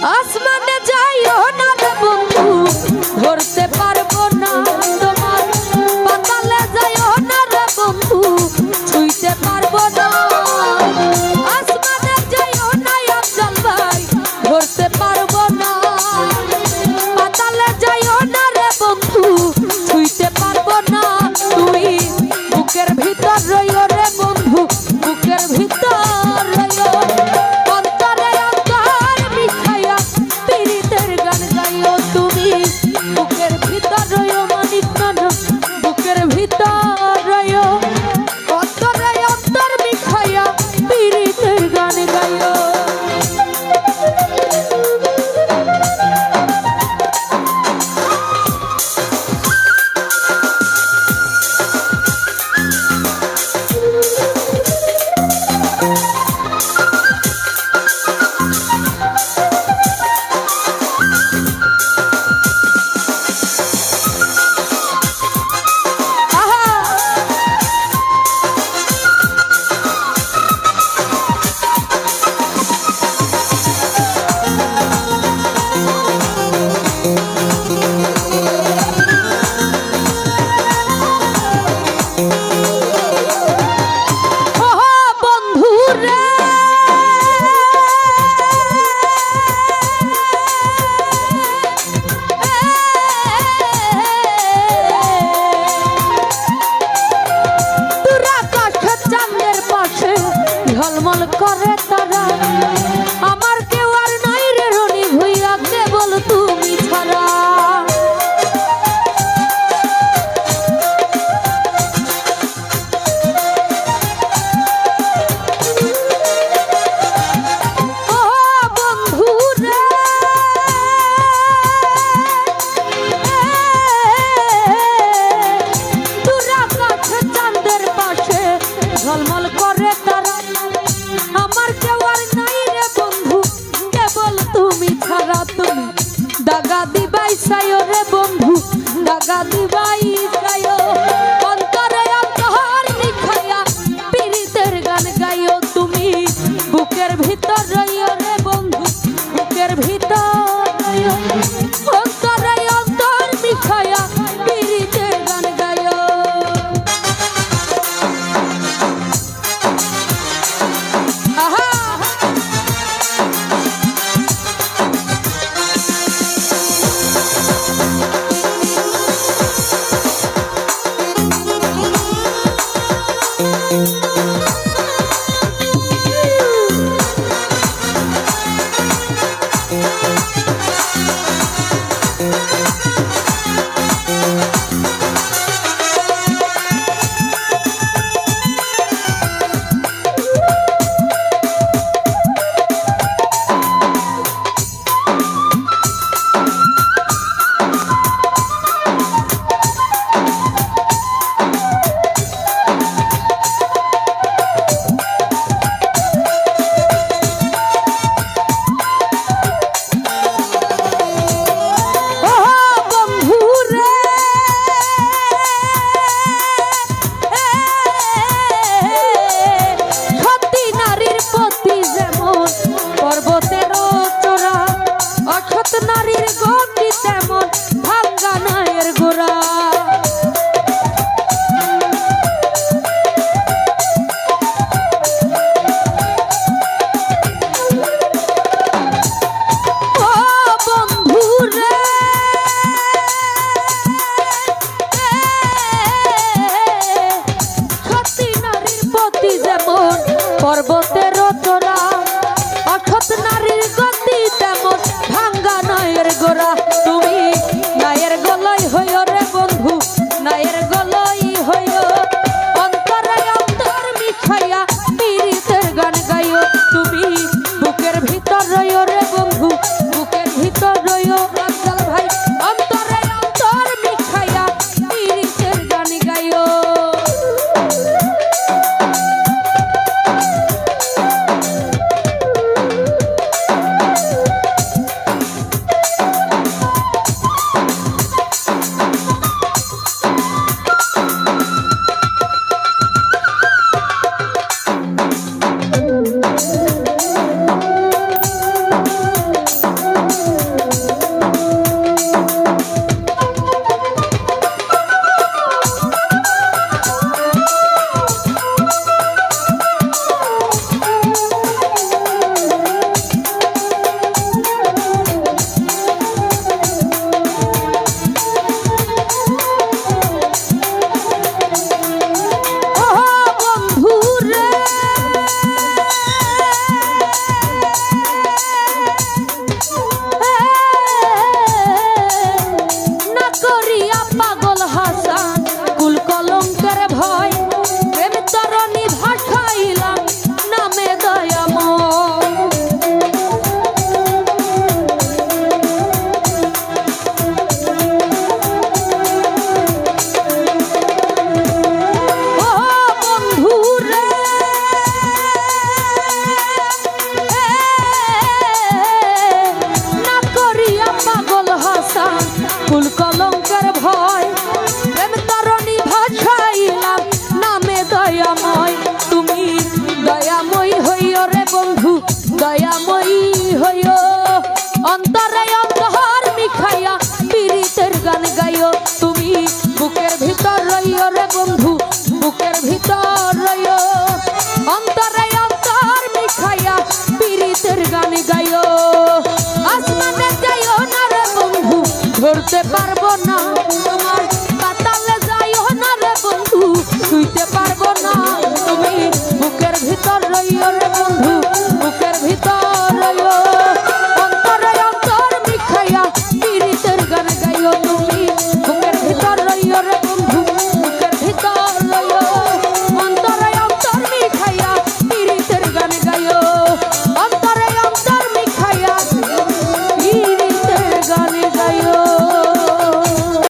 আসমানে যাইও না রে বন্ধু ধরতে পারবো না তোমার, পাতালে যাইও না রে বন্ধু ছুঁইতে পারবো না। আসমানে যাইও না আফজাল ভাই ধরতে পারবো না, পাতালে যাইও না রে বন্ধু ছুঁইতে পারবো না। তুই বুকের ভিতর রইও রে বন্ধু, বুকের ভিতর রইও, অন্তরে অন্তর মিশাইয়া পীড়িতের গান গাইও। তুমি বুকের ভিতর রইও মানিক নানা, বুকের ভিতর রইও, অন্তরে অন্তর মিশাইয়া পীড়িতের গান গাইও। ঝলমল করে তারা, আমার কেউ আর নাই রে রনি ভুইয়া কেবল তুমি ছাড়া। ও বন্ধু রে তোরা কাছে চাঁদের পাশে ঝলমল করে তারা, আমার কেউ আর নাই রে বন্ধু কেবল তুমি ছাড়া। তুমি দাগা দিবাই চাইও রে বন্ধু, দাগা দিবাই চাইও, অন্তরে অন্তর মিশাইয়া পীড়িতের গান গাইও। তুমি বুকের ভিতর রইও রে বন্ধু, বুকের ভিতর রইও, অন্তরে অন্তর মিশাইয়া পীড়িতের গান গাইও। নারীর গতি তেমন ভাঙ্গা নায়ের গোড়া, ও বন্ধু রে সতী নারীর পতি যেমন পর্বতের চূড়া, অসৎ নারীর গতি তেমন ভাঙ্গা নায়ের গোড়া। অন্তরে অন্তর মিখাইয়া পীড়িতের গান গাইও তুমি বুকের ভিতর রইও রে বন্ধু বুকের ভিতর রইও অন্তরে অন্তর মিখাইয়া পীড়িতের গান গাইও আসমানে যাইও না রে বন্ধু ধরতে পার